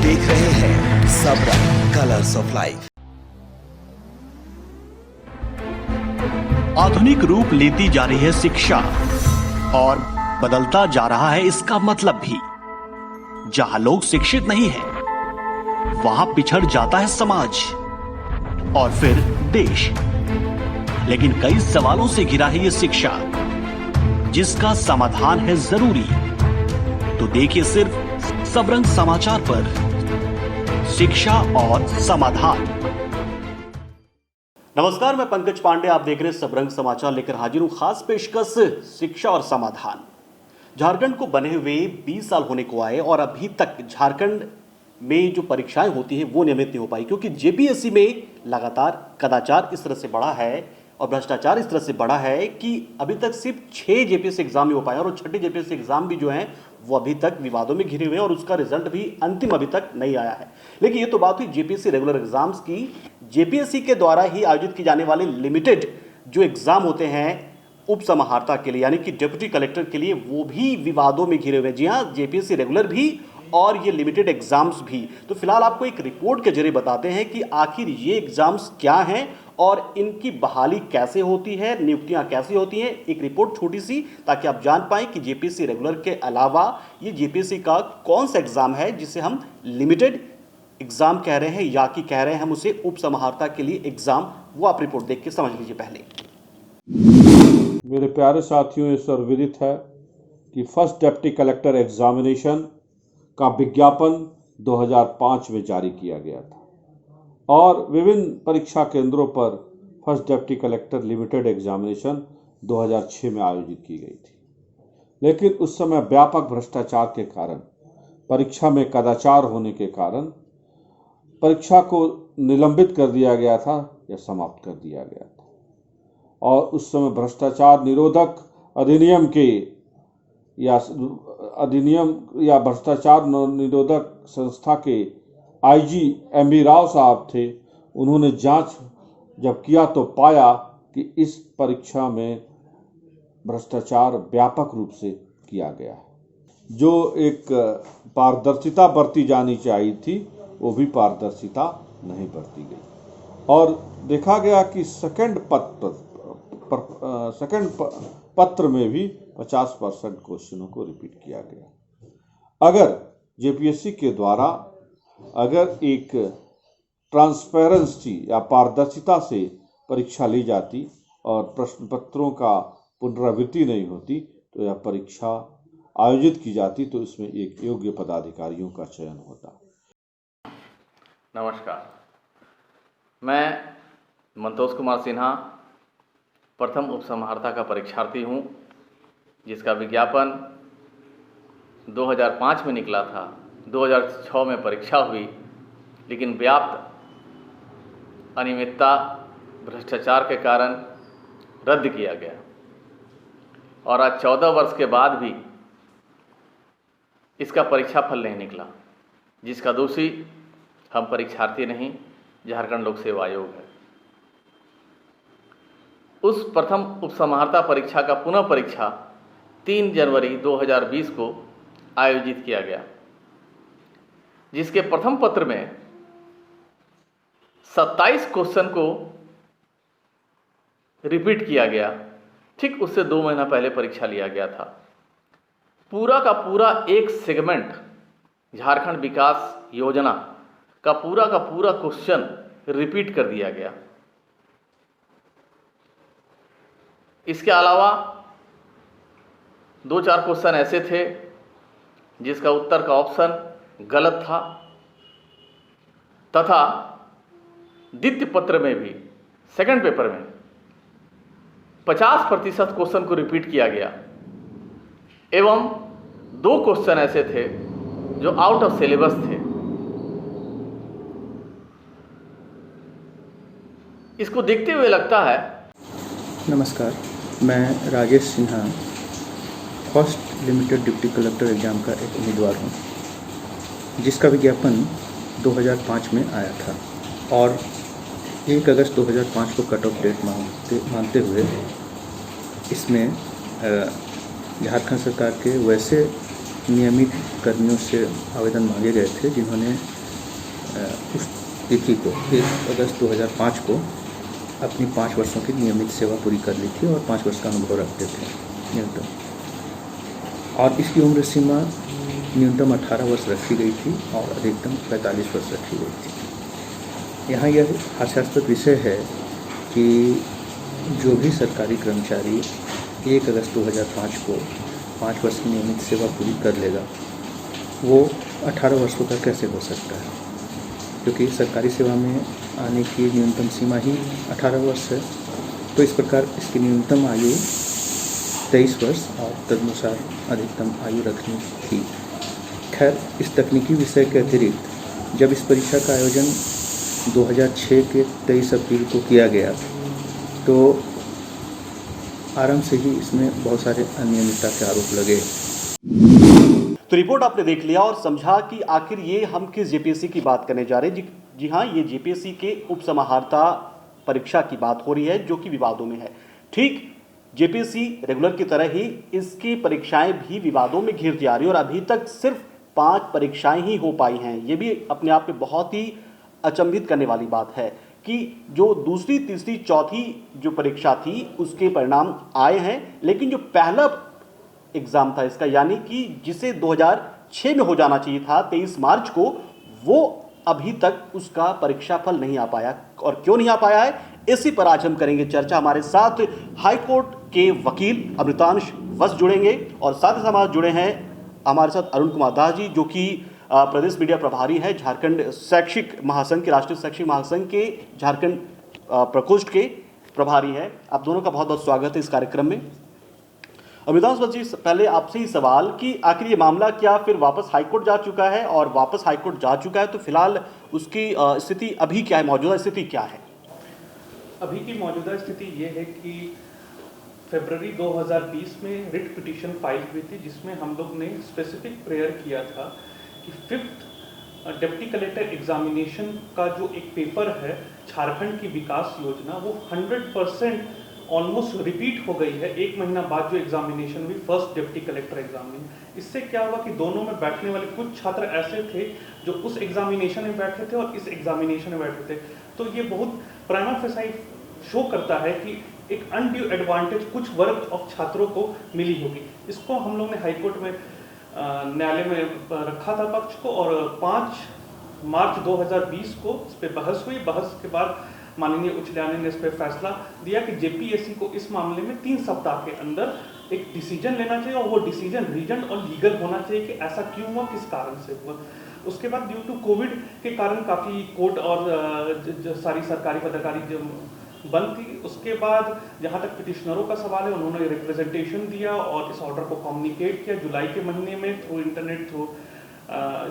देख रहे हैं सबरंग कलर्स ऑफ लाइफ। आधुनिक रूप लेती जा रही है शिक्षा और बदलता जा रहा है इसका मतलब भी। जहां लोग शिक्षित नहीं हैं, वहां पिछड़ जाता है समाज और फिर देश। लेकिन कई सवालों से घिरा है ये शिक्षा, जिसका समाधान है जरूरी। तो देखिए सिर्फ सबरंग समाचार पर शिक्षा और समाधान। नमस्कार, मैं पंकज पांडे, आप देख रहे हैं सबरंग समाचार लेकर हाजिर हूं खास पेशकश शिक्षा और समाधान। झारखंड को बने हुए 20 साल होने को आए और अभी तक झारखंड में जो परीक्षाएं होती हैं वो नियमित नहीं हो पाई, क्योंकि जेपीएससी में लगातार कदाचार इस तरह से बढ़ा है और भ्रष्टाचार इस तरह से बढ़ा है कि अभी तक सिर्फ 6 जेपीएससी एग्जाम ही हो पाए और 6ठे जेपीएससी एग्जाम भी जो हैं वो अभी तक विवादों में घिरे हुए हैं और उसका रिजल्ट भी अंतिम अभी तक नहीं आया है। लेकिन ये तो बात हुई जेपीएससी रेगुलर एग्जाम्स की। जेपीएससी के द्वारा ही आयोजित की जाने वाले लिमिटेड जो एग्जाम होते हैं उप समाहर्ता के लिए, यानी कि डिप्टी कलेक्टर के लिए, वो भी विवादों में घिरे हुए हैं। जी हाँ, जेपीएससी रेगुलर भी और ये लिमिटेड एग्जाम्स भी। तो फिलहाल आपको एक रिपोर्ट के जरिए बताते हैं कि आखिर ये एग्जाम्स क्या हैं और इनकी बहाली कैसे होती है, नियुक्तियां कैसी होती हैं। एक रिपोर्ट छोटी सी, ताकि आप जान पाएं कि जेपीएससी रेगुलर के अलावा ये जेपीएससी का कौन सा एग्जाम है जिसे हम लिमिटेड एग्जाम कह रहे हैं या कि कह रहे हैं हम उसे उप समाहर्ता के लिए एग्जाम। वो आप रिपोर्ट देख के समझ लीजिए पहले। मेरे प्यारे साथियों, इस और विदित है कि फर्स्ट डिप्टी कलेक्टर एग्जामिनेशन का विज्ञापन 2005 में जारी किया गया था और विभिन्न परीक्षा केंद्रों पर first deputy collector limited examination 2006 में आयोजित की गई थी। लेकिन उस समय व्यापक भ्रष्टाचार के कारण, परीक्षा में कदाचार होने के कारण परीक्षा को निलंबित कर दिया गया था या समाप्त कर दिया गया था। और उस समय भ्रष्टाचार निरोधक अधिनियम या भ्रष्टाचार निरोधक संस्था के आईजी एमवी राव साहब थे। उन्होंने जांच जब किया तो पाया कि इस परीक्षा में भ्रष्टाचार व्यापक रूप से किया गया है। जो एक पारदर्शिता बरती जानी चाहिए थी, वो भी पारदर्शिता नहीं बरती गई और देखा गया कि सेकंड पत्र में भी 50% क्वेश्चनों को रिपीट किया गया। अगर जेपीएससी के द्वारा अगर एक ट्रांसपेरेंसी या पारदर्शिता से परीक्षा ली जाती और प्रश्न पत्रों का पुनरावृत्ति नहीं होती तो यह परीक्षा आयोजित की जाती, तो इसमें एक योग्य पदाधिकारियों का चयन होता। नमस्कार, मैं मंतोष कुमार सिन्हा प्रथम उप समाहर्ता का परीक्षार्थी हूं, जिसका विज्ञापन 2005 में निकला था। 2006 में परीक्षा हुई, लेकिन व्याप्त अनियमितता भ्रष्टाचार के कारण रद्द किया गया और आज 14 वर्ष के बाद भी इसका परीक्षा फल नहीं निकला, जिसका दोषी हम परीक्षार्थी नहीं, झारखंड लोक सेवा आयोग है। उस प्रथम उप समाहर्ता परीक्षा का पुनः परीक्षा 3 जनवरी 2020 को आयोजित किया गया, जिसके प्रथम पत्र में 27 क्वेश्चन को रिपीट किया गया। ठीक उससे 2 महीना पहले परीक्षा लिया गया था। पूरा का पूरा एक सेगमेंट झारखंड विकास योजना का पूरा क्वेश्चन रिपीट कर दिया गया। इसके अलावा 2-4 क्वेश्चन ऐसे थे जिसका उत्तर का ऑप्शन गलत था तथा द्वितीय पत्र में भी, सेकंड पेपर में 50% क्वेश्चन को रिपीट किया गया एवं 2 क्वेश्चन ऐसे थे जो आउट ऑफ सिलेबस थे। इसको देखते हुए लगता है। नमस्कार, मैं Rajesh Sinha first limited deputy collector exam का एक उम्मीदवार हूँ, जिसका विज्ञापन 2005 में आया था और 1 अगस्त 2005 को कट ऑफ डेट मानते हुए इसमें झारखंड सरकार के वैसे नियमित कर्मियों से आवेदन मांगे गए थे जिन्होंने उस तिथि को 1 अगस्त 2005 को अपनी 5 वर्षों की नियमित सेवा पूरी कर ली थी और 5 वर्ष का अनुभव रखते थे न्यूनतम। और इसकी उम्र सीमा न्यूनतम 18 वर्ष रखी गई थी और अधिकतम 45 वर्ष रखी गई थी। यहाँ यह हास्यास्पद विषय है कि जो भी सरकारी कर्मचारी 1 अगस्त 2005 को 5 वर्ष की नियमित सेवा पूरी कर लेगा वो 18 वर्षों का कैसे हो सकता है, क्योंकि सरकारी सेवा में आने की न्यूनतम सीमा ही 18 वर्ष है। तो इस प्रकार इसकी न्यूनतम आयु 23 वर्ष और तदनुसार अधिकतम आयु रखनी थी। खैर, इस तकनीकी विषय के अतिरिक्त जब इस परीक्षा का आयोजन 2006 के 23 अप्रैल को किया गया तो आरंभ से ही इसमें बहुत सारे अनियमितता के आरोप लगे। तो रिपोर्ट आपने देख लिया और समझा कि आखिर ये हम किस जेपीएससी की बात करने जा रहे हैं। जी हाँ, ये जेपीएससी के उप समाहर्ता परीक्षा की बात हो रही है जो कि विवादों में है। ठीक जेपीएससी रेगुलर की तरह ही इसकी परीक्षाएं भी विवादों में घिरती आ रही है और अभी तक सिर्फ 5 परीक्षाएं ही हो पाई हैं। ये भी अपने आप में बहुत ही अचंभित करने वाली बात है कि जो दूसरी, तीसरी, चौथी जो परीक्षा थी उसके परिणाम आए हैं, लेकिन जो पहला एग्जाम था इसका, यानी कि जिसे 2006 में हो जाना चाहिए था 23 मार्च को, वो अभी तक उसका परीक्षा फल नहीं आ पाया। और क्यों नहीं आ पाया है, इसी पर आज हम करेंगे चर्चा। हमारे साथ हाईकोर्ट के वकील अमृतांश वत्स जुड़ेंगे और साथ ही साथ जुड़े हैं हमारे साथ अरुण कुमार दास जी, जो कि प्रदेश मीडिया प्रभारी है झारखंड शैक्षिक महासंघ के, राष्ट्रीय शैक्षिक महासंघ के झारखंड प्रकोष्ठ के प्रभारी हैं। आप दोनों का बहुत बहुत स्वागत है इस कार्यक्रम में। अमृतांश वत्स जी, पहले आपसे ही सवाल कि आखिर ये मामला क्या फिर वापस हाईकोर्ट जा चुका है, और वापस हाईकोर्ट जा चुका है तो फिलहाल उसकी स्थिति अभी क्या है, मौजूदा स्थिति क्या है? अभी की मौजूदा स्थिति ये है कि फरवरी 2020 में रिट पिटीशन फाइल हुई थी जिसमें हम लोग ने स्पेसिफिक प्रेयर किया था कि 5th डिप्टी कलेक्टर एग्जामिनेशन का जो एक पेपर है झारखंड की विकास योजना, वो 100% ऑलमोस्ट रिपीट हो गई है 1 महीना बाद जो एग्जामिनेशन हुई, फर्स्ट डिप्टी कलेक्टर एग्जामिनेशन। इससे क्या हुआ कि दोनों में बैठने वाले कुछ छात्र ऐसे थे जो उस एग्जामिनेशन में बैठे थे और इस एग्जामिनेशन में बैठे थे। तो ये बहुत प्राइमा फेसाई शो करता है कि एक अनड्यू एडवांटेज कुछ वर्ग ऑफ छात्रों को मिली होगी। इसको हम लोग ने हाईकोर्ट में न्यायालय में रखा था पक्ष को, और 5 मार्च 2020 को इस पर बहस हुई। बहस के बाद माननीय उच्च न्यायालय ने इस पर फैसला दिया कि जेपीएससी को इस मामले में 3 सप्ताह के अंदर एक डिसीजन लेना चाहिए, और वो डिसीजन रीजन और लीगल होना चाहिए कि ऐसा क्यों हुआ, किस कारण से हुआ। उसके बाद ड्यू टू कोविड के कारण काफ़ी कोर्ट और सारी सरकारी पदाधिकारी जो बंद थी। उसके बाद जहाँ तक पिटिशनरों का सवाल है, उन्होंने रिप्रेजेंटेशन दिया और इस ऑर्डर को कम्युनिकेट किया जुलाई के महीने में through internet, through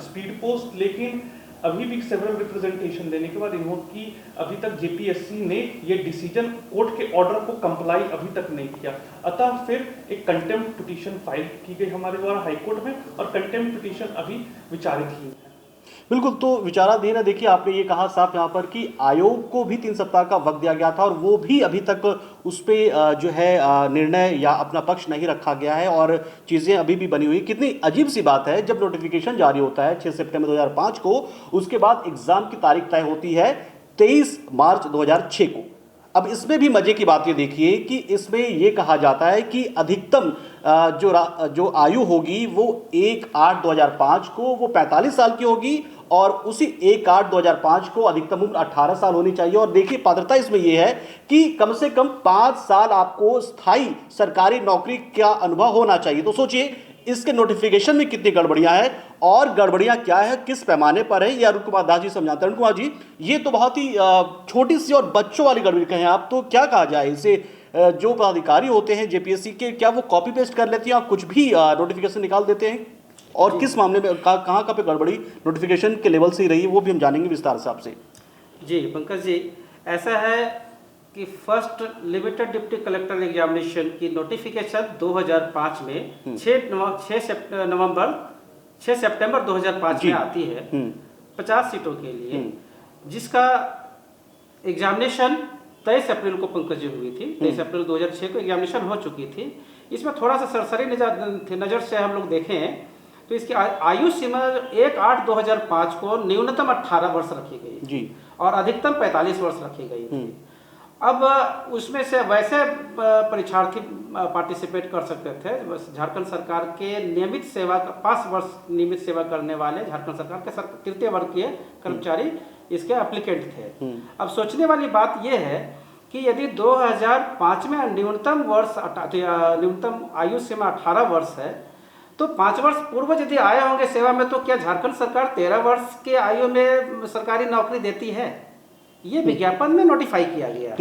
speed post. लेकिन अभी भी सेवरल रिप्रेजेंटेशन देने के बाद इन्होंने अभी तक जेपीएससी ने ये डिसीजन कोर्ट के ऑर्डर को कंप्लाई अभी तक नहीं किया। अतः फिर एक कंटेम्प्ट पिटीशन फाइल की गई हमारे द्वारा हाईकोर्ट में, और कंटेम्प्ट पिटीशन अभी विचारित ही है। बिल्कुल, तो विचाराधीन है। देखिए, आपने ये कहा साफ यहाँ पर कि आयोग को भी 3 सप्ताह का वक्त दिया गया था और वो भी अभी तक उस पर जो है निर्णय या अपना पक्ष नहीं रखा गया है और चीज़ें अभी भी बनी हुई। कितनी अजीब सी बात है, जब नोटिफिकेशन जारी होता है 6 सितंबर 2005 को, उसके बाद एग्जाम की तारीख तय होती है 23 मार्च 2006 को। अब इसमें भी मजे की बात ये देखिए कि इसमें ये कहा जाता है कि अधिकतम जो आयु होगी वो 1/8/2005 को वो 45 साल की होगी, और उसी 1/8/2005 को अधिकतम उम्र 18 साल होनी चाहिए। और देखिए, पात्रता इसमें यह है कि कम से कम 5 साल आपको स्थायी सरकारी नौकरी का अनुभव होना चाहिए। तो सोचिए इसके नोटिफिकेशन में कितनी गड़बड़ियां हैं, और गड़बड़ियां क्या है, किस पैमाने पर है, ये अरुण कुमार दास जी समझाते हैं। अरुण कुमार जी, ये तो बहुत ही छोटी सी और बच्चों वाली गड़बड़ी कहें आप, तो क्या कहा जाए इसे? जो पदाधिकारी होते हैं जेपीएससी के, क्या वो कॉपी पेस्ट कर लेते हैं या कुछ भी नोटिफिकेशन निकाल देते हैं? और किस मामले में कहाँ पे गड़बड़ी नोटिफिकेशन के लेवल से ही रही, वो भी हम जानेंगे विस्तार से आपसे। जी पंकज जी, ऐसा है कि first limited deputy collector examination की नोटिफिकेशन 2005 में 6 सितंबर 2005 में आती है 50 सीटों के लिए, जिसका एग्जामिनेशन 23 अप्रैल को पंकज जी हुई थी। 23 अप्रैल 2006 को एग्जामिनेशन हो चुकी थी। इसमें थोड़ा सा सरसरी नज़र से हम लोग देखें तो इसकी आयु सीमा 1/8/2005 को न्यूनतम 18 वर्ष रखी गई जी और अधिकतम 45 वर्ष रखी गई थी। अब उसमें से वैसे परीक्षार्थी पार्टिसिपेट कर सकते थे बस झारखंड सरकार के नियमित सेवा 5 वर्ष नियमित सेवा करने वाले झारखंड सरकार के तृतीय वर्ग के कर्मचारी इसके एप्लीकेंट थे। अब सोचने वाली बात यह है कि यदि 2005 में न्यूनतम आयु सीमा 18 वर्ष है तो 5 वर्ष पूर्व यदि आए होंगे सेवा में तो क्या झारखंड सरकार 13 वर्ष के आयु में सरकारी नौकरी देती है? ये विज्ञापन में नोटिफाई किया गया।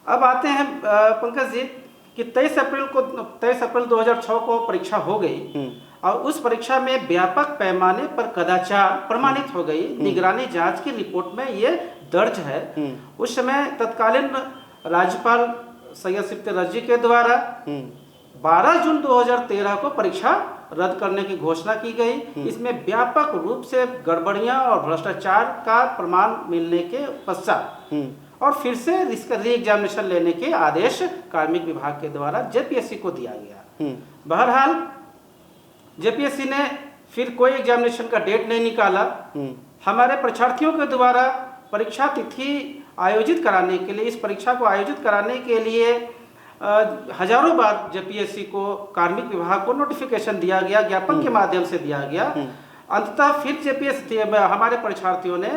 अब आते हैं पंकज जी कि 23 अप्रैल 2006 को परीक्षा हो गई और उस परीक्षा में व्यापक पैमाने पर कदाचार प्रमाणित हो गई। निगरानी जांच की रिपोर्ट में ये दर्ज है। उस समय तत्कालीन राज्यपाल सैयद सिफ्ते रजी के द्वारा 12 जून 2013 को परीक्षा रद्द करने की घोषणा की गई। इसमें व्यापक रूप से गड़बड़ियां और भ्रष्टाचार का प्रमाण मिलने के पश्चात और फिर से इसका री एग्जामिनेशन लेने के आदेश कार्मिक विभाग के द्वारा जेपीएससी को दिया गया। बहरहाल जेपीएससी ने फिर कोई एग्जामिनेशन का डेट नहीं निकाला। हमारे परीक्षार्थियों के द्वारा परीक्षा तिथि आयोजित कराने के लिए इस परीक्षा को आयोजित कराने के लिए हजारों बार जेपीएससी को कार्मिक विभाग को नोटिफिकेशन दिया गया, ज्ञापन के माध्यम से दिया गया। अंततः फिर जेपीएससी हमारे परीक्षार्थियों ने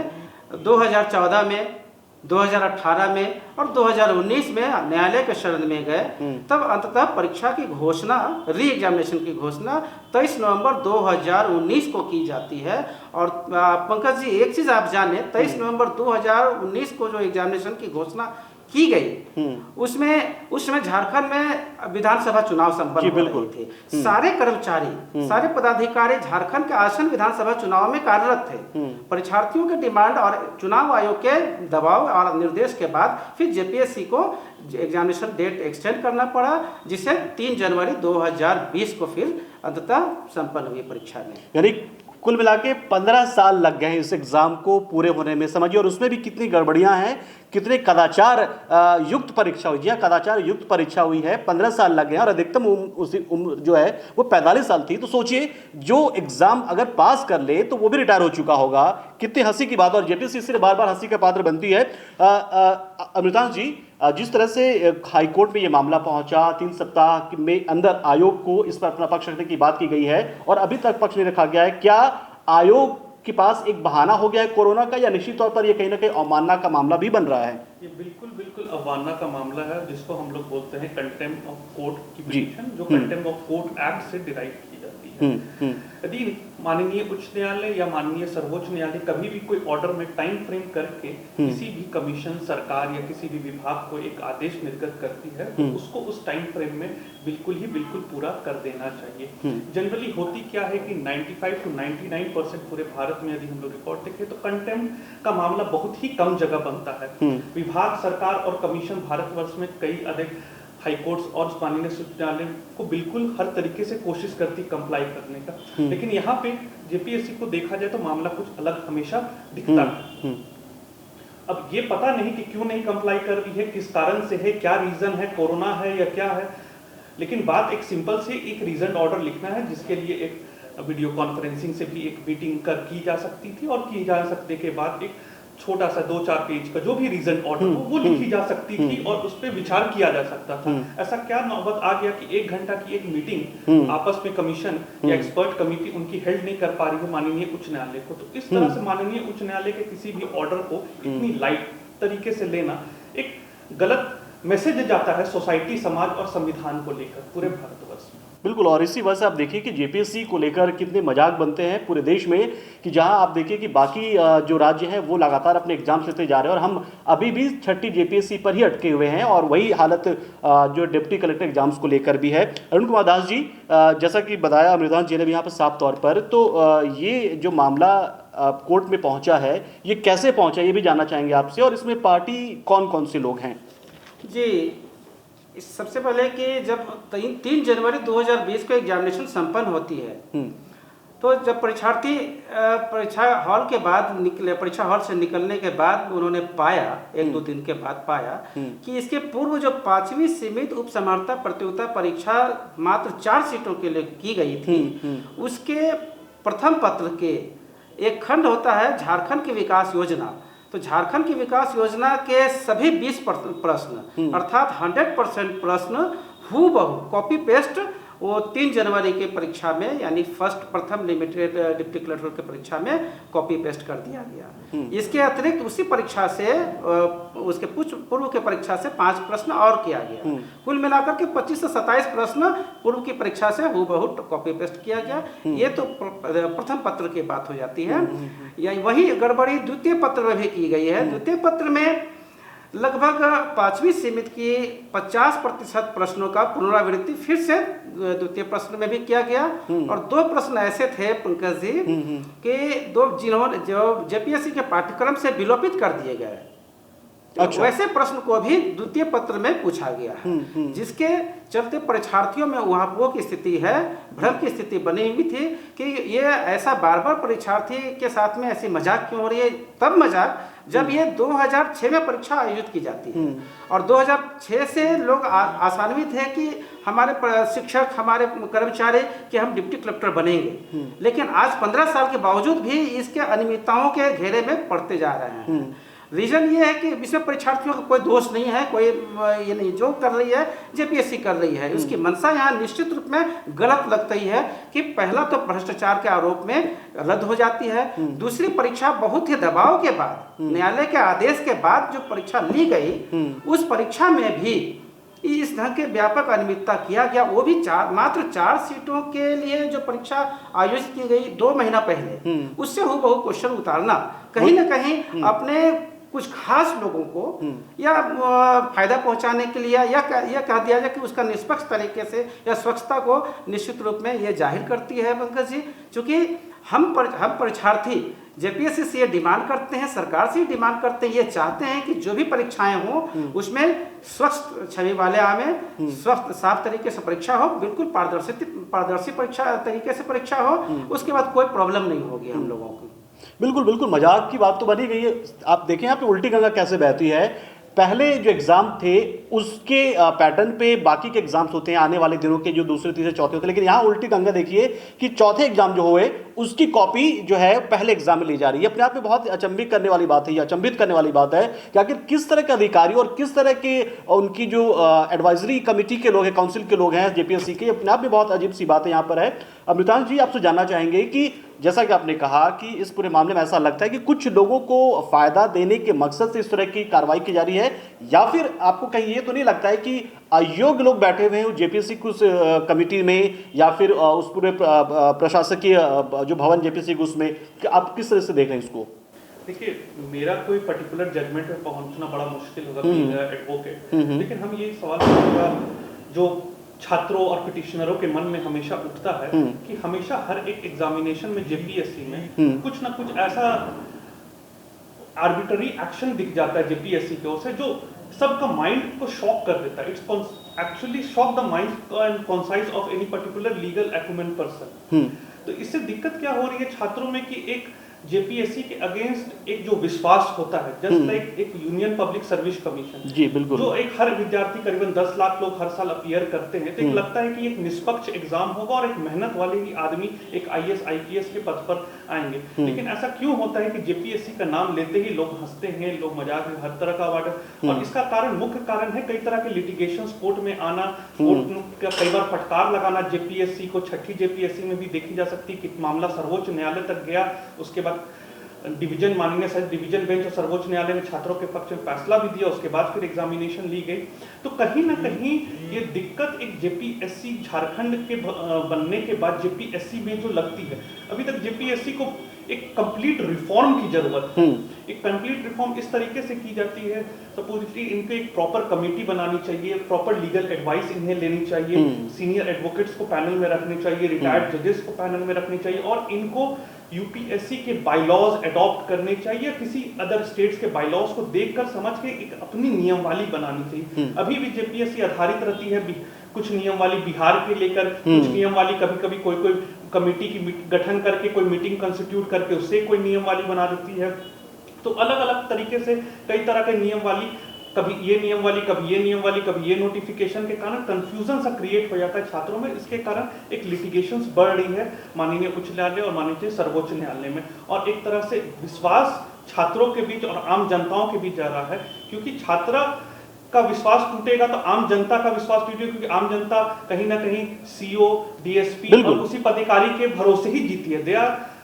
2014 में, 2018 में और 2019 में न्यायालय के शरण में गए। तब अंततः परीक्षा की घोषणा, री एग्जामिनेशन की घोषणा 23 नवंबर 2019 को की जाती है। और पंकज जी एक चीज आप जाने, 23 नवंबर 2019 को जो एग्जामिनेशन की घोषणा की गई उस समय झारखंड में विधानसभा चुनाव संपन्न हो रहे थे। सारे कर्मचारी, सारे पदाधिकारी झारखंड के आसन विधानसभा चुनाव में कार्यरत थे। परीक्षार्थियों के डिमांड और चुनाव आयोग के दबाव और निर्देश के बाद फिर जेपीएससी को एग्जामिनेशन डेट एक्सटेंड करना पड़ा, जिसे 3 जनवरी 2020 को फिर अंततः संपन्न हुई परीक्षा में। यानी कुल मिला के 15 साल लग गए इस एग्जाम को पूरे होने में, समझिए। और उसमें भी कितनी गड़बड़ियां हैं, कितने कदाचार युक्त परीक्षा हुई। जी हाँ, कदाचार युक्त परीक्षा हुई है। 15 साल लग गए और अधिकतम उम्र जो है वो 45 साल थी। तो सोचिए जो एग्जाम अगर पास कर ले तो वो भी रिटायर हो चुका होगा। कितनी हंसी की बात। और जेपीएससी इसलिए बार बार हंसी का पात्र बनती है। अमृतांश जी, जिस तरह से हाईकोर्ट में ये मामला पहुंचा, 3 सप्ताह में अंदर आयोग को इस पर अपना पक्ष रखने की बात की गई है और अभी तक पक्ष नहीं रखा गया है। क्या आयोग के पास एक बहाना हो गया है कोरोना का, या निश्चित तौर पर ये कहीं ना कहीं अवमानना का मामला भी बन रहा है? ये बिल्कुल अवमानना का मामला है, जिसको हम लोग बोलते हैं कंटेम्प्ट ऑफ कोर्ट की पिटीशन, जो कंटेम्प्ट ऑफ कोर्ट एक्ट से डिराइव की जाती है। यदि माननीय उच्च न्यायालय या माननीय सर्वोच्च न्यायालय कभी भी कोई ऑर्डर में टाइम फ्रेम करके किसी भी कमीशन, सरकार या किसी भी विभाग को एक आदेश निर्गत करती है तो उसको उस टाइम फ्रेम में बिल्कुल पूरा कर देना चाहिए। जनरली होती क्या है कि 95 to 99% पूरे भारत में यदि हम लोग रिकॉर्ड देखें तो कंटेम्प्ट का मामला बहुत ही कम जगह बनता है। विभाग, सरकार और कमीशन भारतवर्ष में कई अधिक हाईकोर्ट्स और माननीय उच्च न्यायालय को बिल्कुल हर तरीके से कोशिश करती कंप्लाई करने का, लेकिन यहाँ पे जेपीएससी को देखा जाए तो मामला कुछ अलग हमेशा दिखता है। अब ये पता नहीं कि क्यों नहीं कंप्लाई कर रही है, किस कारण से है, क्या रीजन है, कोरोना है या क्या है। लेकिन बात एक सिंपल से एक रीजन ऑर्डर लिखना है, जिसके लिए एक वीडियो कॉन्फ्रेंसिंग से भी एक मीटिंग की जा सकती थी और की जा सकने के बाद एक छोटा सा 2-4 पेज का जो भी रीजन ऑर्डर हो वो लिखी जा सकती थी और उस पर विचार किया जा सकता था। ऐसा क्या नौबत आ गया कि 1 घंटा की एक मीटिंग आपस में कमीशन या एक्सपर्ट कमेटी उनकी हेल्ड नहीं कर पा रही है माननीय उच्च न्यायालय को। तो इस तरह से माननीय उच्च न्यायालय के किसी भी ऑर्डर को इतनी लाइट तरीके से लेना एक गलत मैसेज जाता है सोसाइटी, समाज और संविधान को लेकर पूरे भारतवर्ष में। बिल्कुल। और इसी वजह से आप देखिए कि जेपीएससी को लेकर कितने मजाक बनते हैं पूरे देश में, कि जहां आप देखिए कि बाकी जो राज्य हैं वो लगातार अपने एग्जाम लेते जा रहे हैं और हम अभी भी 6ठी जेपीएससी पर ही अटके हुए हैं। और वही हालत जो डिप्टी कलेक्टर एग्जाम्स को लेकर भी है। अरुण कुमार दास जी, जैसा कि बताया अमृतांश जी ने भी यहाँ पर साफ तौर पर, तो ये जो मामला कोर्ट में पहुँचा है ये कैसे पहुँचा ये भी जानना चाहेंगे आपसे, और इसमें पार्टी कौन कौन से लोग हैं? जी, सबसे पहले कि जब 3 जनवरी 2020 को एग्जामिनेशन संपन्न होती है तो जब परीक्षार्थी परीक्षा हॉल के बाद निकले, परीक्षा हॉल से निकलने के बाद उन्होंने पाया, 1-2 दिन के बाद पाया कि इसके पूर्व जो 5वीं सीमित उप समाहर्ता प्रतियोगिता परीक्षा मात्र 4 सीटों के लिए की गई थी, उसके प्रथम पत्र के एक खंड होता है झारखंड की विकास योजना। तो झारखंड की विकास योजना के सभी 20 प्रश्न अर्थात 100% प्रश्न हूबहू कॉपी पेस्ट वो 3 जनवरी के परीक्षा में यानी प्रथम लिमिटेड डिप्टी कलेक्टर की परीक्षा में कॉपी पेस्ट कर दिया गया। इसके अतिरिक्त उसी परीक्षा से उसके पूर्व के परीक्षा से 5 प्रश्न और किया गया। कुल मिलाकर के 25 से 27 प्रश्न पूर्व की परीक्षा से हूबहू कॉपी पेस्ट किया गया। ये तो प्रथम पत्र की बात हो जाती है। या वही गड़बड़ी द्वितीय पत्र में भी की गई है। द्वितीय पत्र में लगभग 5वीं सीमित की 50% प्रश्नों का पुनरावृत्ति फिर से द्वितीय प्रश्न में भी किया गया और 2 प्रश्न ऐसे थे पंकज जी कि जिन्होंने जो जेपीएससी के पाठ्यक्रम से विलोपित कर दिए गए। अच्छा। वैसे प्रश्न को भी द्वितीय पत्र में पूछा गया है, जिसके चलते परीक्षार्थियों में वहां की स्थिति है, भ्रम की स्थिति बनी हुई थी कि ये ऐसा बार बार परीक्षार्थी के साथ में ऐसी मजाक क्यों हो रही है। तब मजाक जब ये 2006 में परीक्षा आयोजित की जाती है और 2006 से लोग आशान्वित है कि हमारे शिक्षक, हमारे कर्मचारी कि हम डिप्टी कलेक्टर बनेंगे, लेकिन आज 15 साल के बावजूद भी इसके अनियमितताओं के घेरे में पड़ते जा रहे हैं। रीजन ये है कि इसमें परीक्षार्थियों का कोई दोष नहीं है, कोई ये नहीं, जो कर रही है जेपीएससी कर रही है। उसकी मंशा यहाँ निश्चित रूप में गलत लगती है कि पहला तो भ्रष्टाचार के आरोप में रद्द हो जाती है, दूसरी परीक्षा बहुत ही दबाव के बाद, न्यायालय के आदेश के बाद जो परीक्षा ली गई, उस परीक्षा में भी इस ढंग के व्यापक अनियमितता किया गया। वो भी मात्र 4 सीटों के लिए जो परीक्षा आयोजित की गई 2 महीना पहले, उससे हूबहू क्वेश्चन उतारना कहीं न कहीं अपने कुछ खास लोगों को या फायदा पहुंचाने के लिए या कह दिया जाए कि उसका निष्पक्ष तरीके से या स्वच्छता को निश्चित रूप में ये जाहिर करती है पंकज जी। चूँकि हम परीक्षार्थी जेपीएससी से ये डिमांड करते हैं, सरकार से डिमांड करते हैं, ये चाहते हैं कि जो भी परीक्षाएं हों उसमें स्वच्छ छवि वाले आवे, स्वच्छ साफ तरीके से परीक्षा हो, बिल्कुल पारदर्शी परीक्षा तरीके से परीक्षा हो, उसके बाद कोई प्रॉब्लम नहीं होगी हम लोगों को। बिल्कुल बिल्कुल, मजाक की बात तो बनी गई है। आप देखें यहाँ पे उल्टी गंगा कैसे बहती है। पहले जो एग्जाम थे उसके पैटर्न पे बाकी के एग्जाम्स होते हैं आने वाले दिनों के, जो दूसरे तीसरे चौथे होते हैं, लेकिन यहाँ उल्टी गंगा देखिए कि चौथे एग्जाम जो हुए उसकी कॉपी जो है पहले एग्जाम में ली जा रही है। अपने आप में बहुत अचंभित करने वाली बात है, ये अचंभित करने वाली बात है कि आखिर किस तरह के अधिकारी और किस तरह के उनकी जो एडवाइजरी कमेटी के लोग हैं, काउंसिल के लोग हैं जेपीएससी के, अपने आप में बहुत अजीब सी बात है यहाँ पर है। अमृतांश जी, आपसे जानना चाहेंगे कि जैसा कि आपने कहा कि इस पूरे मामले में ऐसा लगता है कि कुछ लोगों को फायदा देने के मकसद से इस तरह की कार्रवाई की जा रही है, या फिर आपको कहीं ये तो नहीं लगता है कि अयोग्य लोग बैठे हुए हैं जेपीएससी कुछ कमेटी में या फिर उस पूरे प्रशासकीय जो भवन जेपीएससी उसमें, आप किस तरह से देख रहे हैं इसको? देखिए, मेरा कोई पर्टिकुलर जजमेंट में पहुंचना बड़ा मुश्किल होगा एडवोकेट, लेकिन हम ये सवाल करेंगे जो छात्रों और पिटिशनरों के मन में हमेशा उठता है कि हमेशा हर एक एग्जामिनेशन में जेपीएससी में कुछ ना कुछ ऐसा आर्बिट्ररी एक्शन दिख जाता है जेपीएससी की ओर से जो सबका माइंड को शॉक कर देता है। It's actually shock the mind and concise of any particular legal acumen person. तो इससे दिक्कत क्या हो रही है छात्रों में कि एक जेपीएससी के अगेंस्ट एक जो विश्वास होता है, जस्ट लाइक एक यूनियन पब्लिक सर्विस कमीशन, जी बिल्कुल, जो एक हर विद्यार्थी करीबन 10 लाख लोग हर साल अपीयर करते हैं, तो एक लगता है कि एक निष्पक्ष एग्जाम होगा और एक मेहनत वाले ही आदमी एक आईएएस आईपीएस के पद पर आएंगे। लेकिन ऐसा क्यों होता है कि जेपीएससी का नाम लेते ही लोग हंसते हैं, लोग मजाक में हर तरह का अवार्ड, और इसका कारण मुख्य कारण है कई तरह के लिटिगेशन कोर्ट में आना, कोर्ट का कई बार फटकार लगाना जेपीएससी को। छठी जेपीएससी में भी देखी जा सकती है कि मामला सर्वोच्च न्यायालय तक गया, उसके बाद डिवीजन माननीय सर डिवीजन बेंच और सर्वोच्च न्यायालय ने छात्रों के पक्ष में फैसला भी दिया, उसके बाद फिर एग्जामिनेशन ली गई। तो कहीं ना कहीं ये दिक्कत एक जेपीएससी झारखंड के बनने के बाद जेपीएससी में जो लगती है, अभी तक जेपीएससी को एक कंप्लीट रिफॉर्म की जरूरत है। एक कंप्लीट रिफॉर्म इस तरीके से की जाती है, सपोजिटली इनको एक प्रॉपर कमेटी बनानी चाहिए, प्रॉपर लीगल एडवाइस इन्हें लेनी चाहिए, सीनियर एडवोकेट्स को पैनल में रखने चाहिए, रिटायर्ड जजेस को पैनल में रखनी चाहिए, और इनको यूपीएससी के बायलॉज अडॉप्ट करने चाहिए, किसी अदर स्टेट्स के बायलॉज को देखकर समझ के एक अपनी नियमावली बनानी चाहिए। अभी भी जेपीएससी आधारित रहती है कुछ नियम वाली बिहार के लेकर, कुछ नियम वाली कभी कभी कोई कोई कमेटी की गठन करके कोई मीटिंग कंस्टिट्यूट करके उससे कोई नियम वाली बना देती है। तो अलग अलग तरीके से कई तरह के नियम वाली, कभी ये नियम वाली, कभी ये नियम वाली, कभी ये नोटिफिकेशन के कारण कंफ्यूजन सा क्रिएट हो जाता है छात्रों में। इसके कारण एक लिटिगेशंस बढ़ रही है माननीय उच्च न्यायालय और माननीय सर्वोच्च न्यायालय में, और एक तरह से विश्वास छात्रों के बीच और आम जनताओं के बीच जा रहा है, क्योंकि छात्रा का विश्वास टूटेगा तो आम जनता का विश्वास टूटेगा, क्योंकि आम जनता कहीं ना कहीं सीओ, डीएसपी और उसी पदाधिकारी के भरोसे ही जीती है।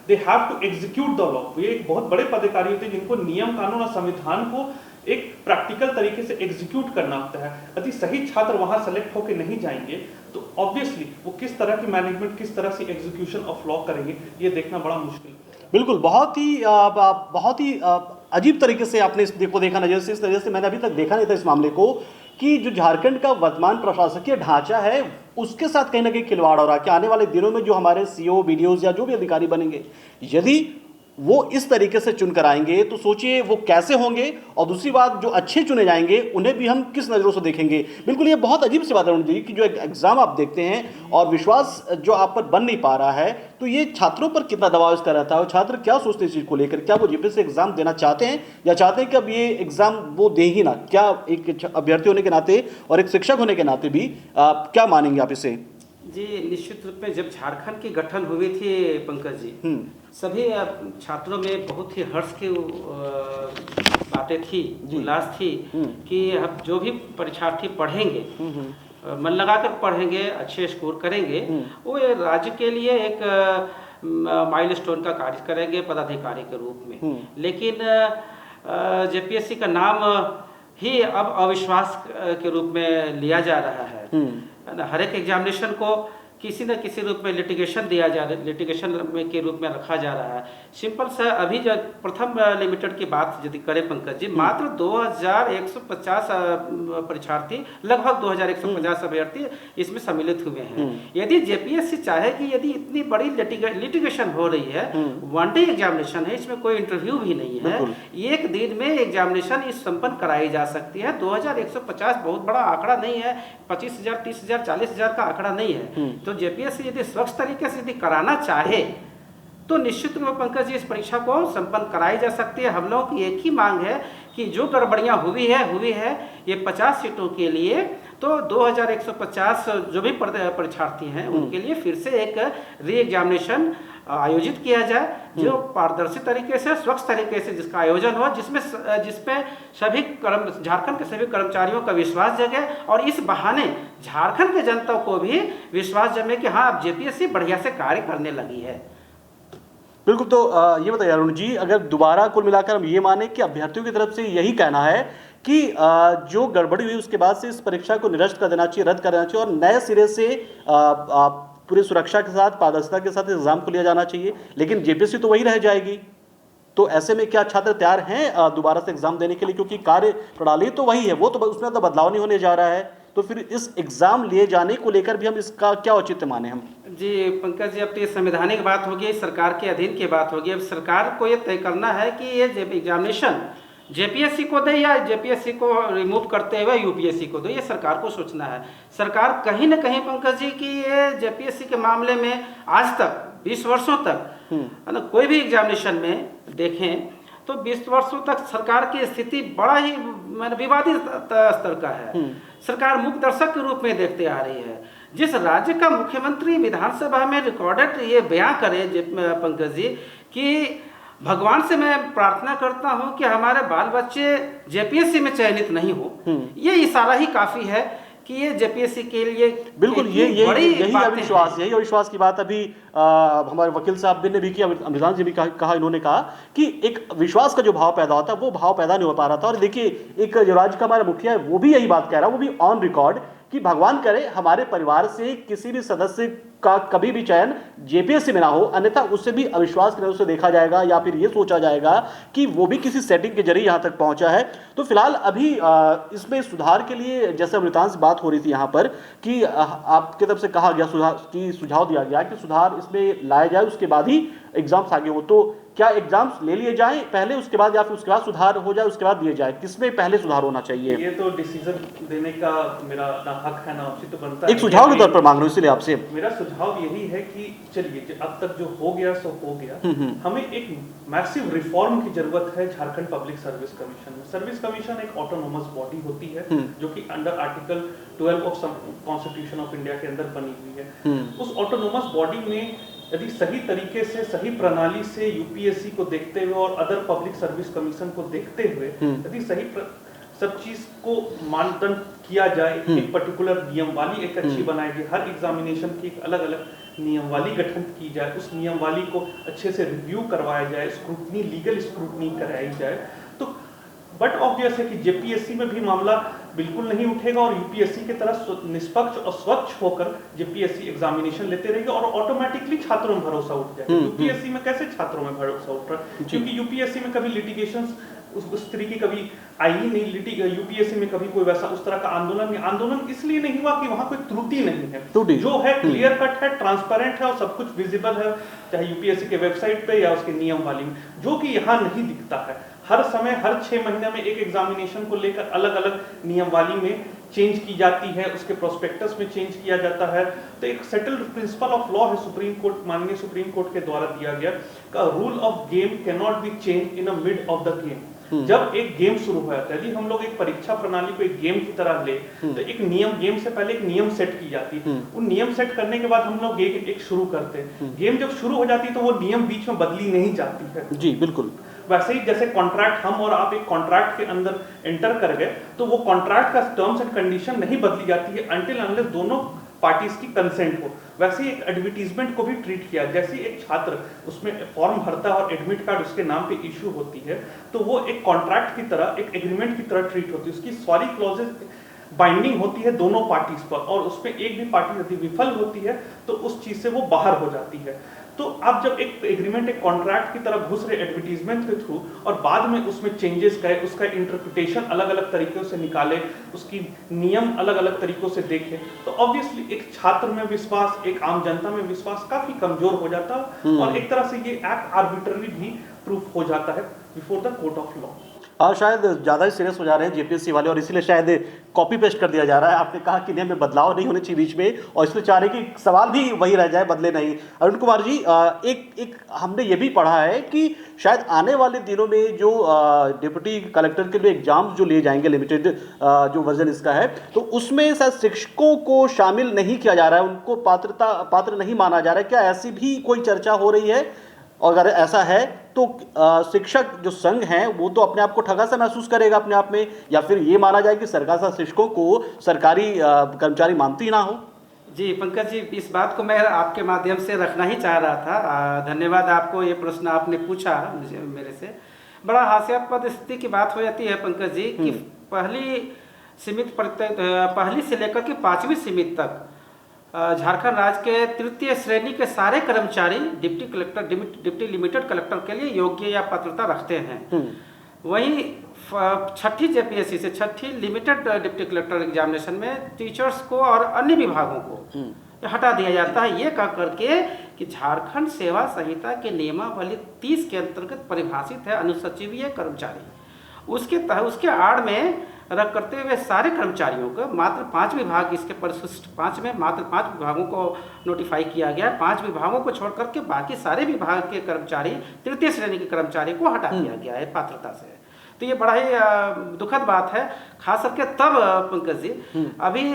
They have to execute the law. ये एक बहुत बड़े पदाधिकारी होते हैं जिनको नियम, कानून और संविधान को एक प्रैक्टिकल तरीके से एग्जीक्यूट करना होता है। यदि सही छात्र वहां सेलेक्ट होकर नहीं जाएंगे तो ऑब्वियसली वो किस तरह की मैनेजमेंट, किस तरह से एग्जीक्यूशन ऑफ लॉ करेंगे, ये देखना बड़ा मुश्किल है। बिल्कुल, बहुत ही अजीब तरीके से आपने इसको देखा नजर से, इस नजर से मैंने अभी तक देखा नहीं था इस मामले को, कि जो झारखंड का वर्तमान प्रशासकीय ढांचा है उसके साथ कहीं ना कहीं खिलवाड़ हो रहा है कि आने वाले दिनों में जो हमारे सीओ, बीडीओ या जो भी अधिकारी बनेंगे, यदि वो इस तरीके से चुनकर आएंगे तो सोचिए वो कैसे होंगे, और दूसरी बात जो अच्छे चुने जाएंगे उन्हें भी हम किस नज़रों से देखेंगे। बिल्कुल ये बहुत अजीब सी बात है अरुण जी कि जो एग्जाम आप देखते हैं और विश्वास जो आप पर बन नहीं पा रहा है, तो ये छात्रों पर कितना दबाव इसका रहता है, और छात्र क्या सोचते हैं इस चीज़ को लेकर? क्या वो जीपीएससी एग्जाम देना चाहते हैं या चाहते हैं कि अब ये एग्जाम वो दे ही ना? क्या एक अभ्यर्थी होने के नाते और एक शिक्षक होने के नाते भी क्या मानेंगे आप इसे? जी, निश्चित रूप में जब झारखंड की गठन हुई थी पंकज जी, सभी छात्रों में बहुत ही हर्ष की बातें थी, उल्लास थी कि अब जो भी परीक्षार्थी पढ़ेंगे, मन लगाकर पढ़ेंगे, अच्छे स्कोर करेंगे, वो राज्य के लिए एक माइलस्टोन का कार्य करेंगे पदाधिकारी के रूप में। लेकिन जेपीएससी का नाम ही अब अविश्वास के रूप में लिया जा रहा है। हर एक एग्जामिनेशन को किसी न किसी रूप में लिटिगेशन लिटिगेशन के रूप में रखा जा रहा है। सिंपल सा अभी जो प्रथम लिमिटेड की बात यदि करें पंकज जी, मात्र 2150 परीक्षार्थी, लगभग 2150 अभ्यर्थी इसमें सम्मिलित हुए हैं। यदि जेपीएससी चाहे कि यदि इतनी बड़ी लिटिगेशन हो रही है, वन डे एग्जामिनेशन है, इसमें कोई इंटरव्यू भी नहीं है, एक दिन में एग्जामिनेशन इस संपन्न कराई जा सकती है। 2150 बहुत बड़ा आंकड़ा नहीं है, 25,000, 30,000, 40,000 का आंकड़ा नहीं है। तो जेपीएससी यदि स्वच्छ तरीके से यदि कराना चाहे तो निश्चित रूप में पंकज जी इस परीक्षा को संपन्न कराई जा सकती है। हम लोगों की एक ही मांग है कि जो गड़बड़ियां हुई है ये 50 सीटों के लिए, तो 2150 जो भी परीक्षार्थी हैं उनके लिए फिर से एक री एग्जामिनेशन आयोजित किया जाए, जो पारदर्शी तरीके से, स्वच्छ तरीके से जिसका आयोजन हो, जिसपे सभी झारखंड के सभी कर्मचारियों का विश्वास जगे और इस बहाने झारखंड के जनता को भी विश्वास जमे कि हाँ अब जेपीएससी बढ़िया से कार्य करने लगी है। बिल्कुल, तो ये बताइए अरुण जी, अगर दोबारा कुल मिलाकर हम ये माने कि अभ्यर्थियों की तरफ से यही कहना है कि जो गड़बड़ी हुई उसके बाद से इस परीक्षा को निरस्त कर देना चाहिए, रद्द कर देना चाहिए, और नए सिरे से पूरी सुरक्षा के साथ, पारदर्शिता के साथ एग्जाम को लिया जाना चाहिए, लेकिन जेपीएससी तो वही रह जाएगी, तो ऐसे में क्या छात्र तैयार हैं दोबारा से एग्जाम देने के लिए? क्योंकि कार्य प्रणाली तो वही है, वो तो उसमें तो बदलाव नहीं होने जा रहा है, तो फिर इस एग्जाम लिए जाने को लेकर भी हम इसका क्या औचित्य माने हम? जी पंकज जी, अब तो ये संवैधानिक बात होगी, सरकार के अधीन की बात होगी। अब सरकार को ये तय करना है कि ये एग्जामिनेशन जेपीएससी को दे या जेपीएससी को रिमूव करते हुए यूपीएससी को दे, ये सरकार को सोचना है। सरकार कहीं न कहीं पंकज जी की ये जेपीएससी के मामले में आज तक 20 वर्षों तक है ना, कोई भी एग्जामिनेशन में देखें तो 20 वर्षों तक सरकार की स्थिति बड़ा ही विवादित स्तर का है। सरकार मूक दर्शक के रूप में देखते आ रही है। जिस राज्य का मुख्यमंत्री विधानसभा में रिकॉर्डेड ये बयां करे पंकज जी कि भगवान से मैं प्रार्थना करता हूं कि हमारे बाल बच्चे जेपीएससी में चयनित नहीं हो, ये इशारा ही काफी है कि ये जेपीएससी के लिए बिल्कुल यही अविश्वास की बात अभी हमारे वकील साहब ने भी की, अमृतान जी भी कहा, इन्होंने कहा कि एक विश्वास का जो भाव पैदा होता है वो भाव पैदा नहीं हो पा रहा था। और देखिए एक जो राज्य का हमारा मुखिया है वो भी यही बात कह रहा है, वो भी ऑन रिकॉर्ड, कि भगवान करे हमारे परिवार से किसी भी सदस्य का कभी भी चयन जेपीएससी में ना हो, अन्यथा उससे भी अविश्वास की नजर से देखा जाएगा या फिर ये सोचा जाएगा कि वो भी किसी सेटिंग के जरिए यहाँ तक पहुंचा है। तो फिलहाल अभी इसमें सुधार के लिए, जैसे अमृतान से बात हो रही थी यहाँ पर कि आपकी तरफ से कहा गया, सुझाव दिया गया कि सुधार इसमें लाया जाए, उसके बाद ही एग्जाम्स आगे हो, तो क्या एग्जाम्स ले लिए जाएं पहले, उसके बाद, या फिर उसके बाद सुधार हो जाए उसके बाद दिए जाए? किसमें पहले सुधार होना चाहिए? ये तो डिसीजन देने का मेरा ना हक है ना उचित तो बनता है। एक सुझाव के तौर पर मांग रहा हूँ इसलिए आपसे। मेरा सुझाव यही है कि चलिए अब तक जो हो गया सो हो गया, हमें एक मैसिव रिफॉर्म की जरूरत है झारखंड पब्लिक सर्विस कमीशन में। सर्विस कमीशन एक ऑटोनोमस बॉडी होती है जो कि under article 12 of constitution of India के अंदर बनी हुई है। उस ऑटोनोमस बॉडी में यदि सही तरीके से, सही प्रणाली से यूपीएससी को देखते हुए और अदर पब्लिक सर्विस कमीशन को देखते हुए यदि सही सब चीज को मानदंड किया जाए, एक पर्टिकुलर नियमवाली एक अच्छी बनाई जाए, हर एग्जामिनेशन की एक अलग अलग नियमवाली गठन की जाए, उस नियमवाली को अच्छे से रिव्यू करवाया जाए, स्क्रूटनी, लीगल स्क्रूटनी कराई जाए, तो बट ऑब्वियस है कि जेपीएससी में भी मामला बिल्कुल नहीं उठेगा और यूपीएससी की तरह निष्पक्ष और स्वच्छ होकर जेपीएससी एग्जामिनेशन लेते रहेंगे और ऑटोमेटिकली छात्रों में भरोसा उठ जाएगा। यूपीएससी में कैसे छात्रों में भरोसा उठ रहा है? क्योंकि यूपीएससी में कभी लिटिगेशंस उस तरह की कभी आई ही नहीं। यूपीएससी में कभी कोई वैसा उस तरह का आंदोलन इसलिए नहीं हुआ कि वहां कोई त्रुटि नहीं है, जो है क्लियर कट है, ट्रांसपेरेंट है और सब कुछ विजिबल है, चाहे यूपीएससी के वेबसाइट पे या उसके नियमवाली में, जो कि यहाँ नहीं दिखता है। हर समय हर 6 महीने में एक एग्जामिनेशन को लेकर अलग अलग नियमवाली में चेंज की जाती है, उसके प्रोस्पेक्टस में चेंज किया जाता है। तो एक सेटल्ड प्रिंसिपल ऑफ लॉ है सुप्रीम कोर्ट, माननीय सुप्रीम कोर्ट के द्वारा दिया गया, rule of game can not be change in a mid of the game. जब एक गेम शुरू हो जाता है, यदि हम लोग एक परीक्षा प्रणाली को एक गेम की तरह ले तो एक नियम, गेम से पहले एक नियम सेट की जाती है, उन नियम सेट करने के बाद हम लोग एक शुरू करते हैं। गेम जब शुरू हो जाती है तो वो नियम बीच में बदली नहीं जाती है। जी बिल्कुल। वैसे ही जैसे कॉन्ट्रैक्ट, हम और आप एक कॉन्ट्रैक्ट के अंदर एंटर कर गए तो वो कॉन्ट्रैक्ट का टर्म्स एंड कंडीशन नहीं बदली जाती है अनटिल अनलेस दोनों पार्टीज की कंसेंट हो। वैसे ही एक एडवर्टीजमेंट को भी ट्रीट किया, जैसे एक छात्र उसमें फॉर्म भरता है और एडमिट कार्ड उसके नाम पे इशू होती है तो वो एक कॉन्ट्रैक्ट की तरह, एक एग्रीमेंट की तरह ट्रीट होती है। उसकी सारी क्लॉजेस बाइंडिंग होती है दोनों पार्टीज पर, और उसमें एक भी पार्टी यदि विफल होती है तो उस चीज से वो बाहर हो जाती है। तो आप जब एक एग्रीमेंट, एक कॉन्ट्रैक्ट की तरह घुस रहे एडवर्टीजमेंट के थ्रू और बाद में उसमें चेंजेस गए, उसका इंटरप्रिटेशन अलग अलग तरीकों से निकाले, उसकी नियम अलग अलग तरीकों से देखे, तो ऑब्वियसली एक छात्र में विश्वास, एक आम जनता में विश्वास काफी कमजोर हो जाता है और एक तरह से ये एक्ट आर्बिट्ररी भी प्रूफ हो जाता है before the court of law. शायद ज़्यादा ही सीरियस हो जा रहे हैं जेपीएससी वाले और इसीलिए शायद कॉपी पेस्ट कर दिया जा रहा है। आपने कहा कि नियम में बदलाव नहीं होने चाहिए बीच में, और इसलिए चाह रहे कि सवाल भी वही रह जाए, बदले नहीं। अरुण कुमार जी, एक हमने ये भी पढ़ा है कि शायद आने वाले दिनों में जो डिप्टी कलेक्टर के लिए एग्जाम्स जो लिए जाएंगे, लिमिटेड जो वर्जन इसका है, तो उसमें शायद शिक्षकों को शामिल नहीं किया जा रहा है, उनको पात्र नहीं माना जा रहा है। क्या ऐसी भी कोई चर्चा हो रही है? और अगर ऐसा है तो शिक्षक जो संघ हैं वो तो अपने आप को ठगा सा महसूस करेगा अपने आप में, या फिर ये माना जाए कि सरकार शिक्षकों को सरकारी कर्मचारी मानती ना हो? जी पंकज जी, इस बात को मैं आपके माध्यम से रखना ही चाह रहा था। धन्यवाद आपको, ये प्रश्न आपने पूछा मेरे से। बड़ा हास्यास्पद स्थिति की बात हो जाती है पंकज जी कि पहली से लेकर के 5वीं सीमित तक झारखंड राज्य के तृतीय श्रेणी के सारे कर्मचारी deputy collector, deputy limited collector के लिए योग्य या पात्रता रखते हैं। वहीं 6ठी जेपीएससी से 6ठी लिमिटेड डिप्टी कलेक्टर एग्जामिनेशन में टीचर्स को और अन्य विभागों को हटा दिया जाता है, ये कह करके कि झारखंड सेवा संहिता के नियमावली 30 के अंतर्गत परिभाषित है अनुसचिवीय कर्मचारी। उसके आड़ में रख करते हुए सारे कर्मचारियों को मात्र 5 विभाग, इसके परिशिष्ट 5 में मात्र 5 विभागों को नोटिफाई किया गया। 5 विभागों को छोड़ करके बाकी सारे विभाग के कर्मचारी, तृतीय श्रेणी के कर्मचारी को हटा दिया गया है पात्रता से। तो ये बड़ा ही दुखद बात है, खास करके तब पंकज जी अभी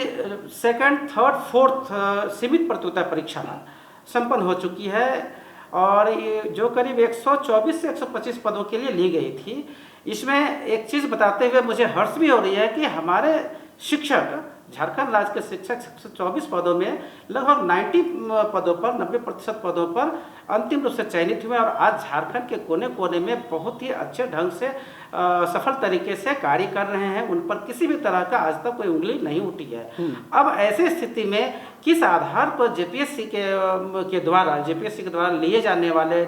2nd, 3rd, 4th सीमित प्रतियोगिता परीक्षा संपन्न हो चुकी है और ये जो करीब 124 से 125 पदों के लिए ली गई थी। इसमें एक चीज़ बताते हुए मुझे हर्ष भी हो रही है कि हमारे शिक्षक, झारखंड राज्य के शिक्षक 124 पदों में लगभग 90 पदों पर, 90% पदों पर अंतिम रूप से चयनित हुए और आज झारखंड के कोने कोने में बहुत ही अच्छे ढंग से सफल तरीके से कार्य कर रहे हैं। उन पर किसी भी तरह का आज तक कोई उंगली नहीं उठी है। अब ऐसी स्थिति में किस आधार पर जेपीएससी के द्वारा लिए जाने वाले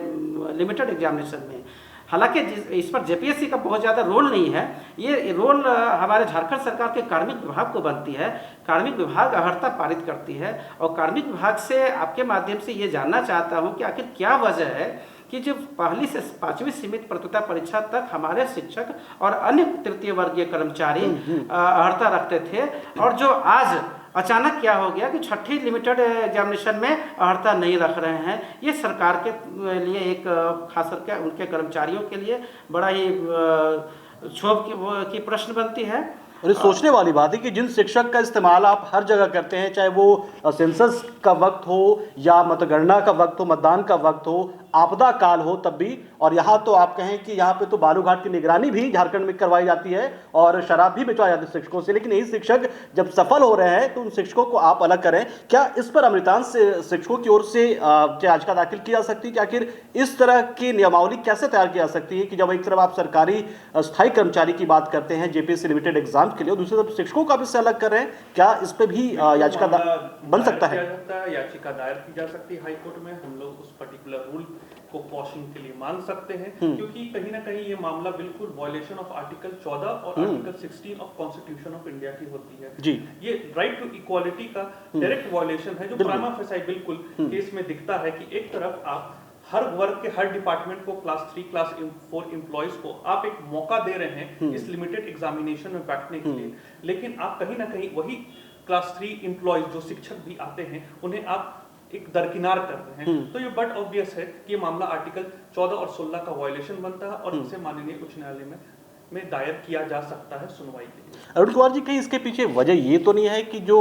लिमिटेड एग्जामिनेशन में, हालांकि इस पर जेपीएससी का बहुत ज़्यादा रोल नहीं है, ये रोल हमारे झारखंड सरकार के कार्मिक विभाग को बनती है। कार्मिक विभाग अर्हता पारित करती है और कार्मिक विभाग से आपके माध्यम से ये जानना चाहता हूँ कि आखिर क्या वजह है कि जो पहली से 5वीं सीमित प्रतियोगिता परीक्षा तक हमारे शिक्षक और अन्य तृतीय वर्गीय कर्मचारी अर्हता रखते थे, और जो आज अचानक क्या हो गया कि छठी लिमिटेड एग्जामिनेशन में अर्हता नहीं रख रहे हैं, ये सरकार के लिए एक खास करके उनके कर्मचारियों के लिए बड़ा ही क्षोभ की प्रश्न बनती है। और ये सोचने वाली बात है कि जिन शिक्षक का इस्तेमाल आप हर जगह करते हैं, चाहे वो सेंसस का वक्त हो या मतगणना का वक्त हो, मतदान का वक्त हो, आपदा काल हो, तब भी, और यहाँ तो आप कहें कि यहाँ पे तो बालूघाट की निगरानी भी झारखंड में करवाई जाती है और शराब भी बिचवाई जाती है शिक्षकों से, लेकिन यही शिक्षक जब सफल हो रहे हैं तो उन शिक्षकों को आप अलग करें। क्या इस पर अमृतांश शिक्षकों की ओर से याचिका दाखिल की जा सकती है कि आखिर इस तरह की नियमावली कैसे तैयार की जा सकती है कि जब एक तरफ आप सरकारी स्थायी कर्मचारी की बात करते हैं जेपीएससी लिमिटेड एग्जाम के लिए, दूसरी तरफ शिक्षकों का भी इससे अलग कर रहे हैं, क्या इस पे भी याचिका बन सकता है? याचिका दायर की जा सकती है हाई कोर्ट में। हम लोग उस पर्टिकुलर रूल को क्वेश्चन के लिए मांग सकते हैं, क्योंकि कहीं ना कहीं ये मामला बिल्कुल वायलेशन ऑफ आर्टिकल 14 और article 16 of constitution of India की होती है जी। ये राइट टू इक्वालिटी का डायरेक्ट वायलेशन है, जो प्राइमा फेसाई बिल्कुल केस में दिखता है कि एक तरफ आप हर वर्ग के हर डिपार्टमेंट को क्लास 3 क्लास 4 एम्प्लॉयज को आप एक मौका दे रहे हैं इस लिमिटेड एग्जामिनेशन में बैठने के लिए, लेकिन आप कहीं ना कहीं वही क्लास 3 एम्प्लॉयज जो शिक्षक भी आते हैं उन्हें आप एक दरकिनार कर रहे हैं। तो ये बट ऑब्वियस है कि ये मामला आर्टिकल 14 और 16 का वायलेशन बनता है और इसे माननीय उच्च न्यायालय में दायर किया जा सकता है सुनवाई के लिए। अरुण कुमार जी, कहीं इसके पीछे वजह ये तो नहीं है कि जो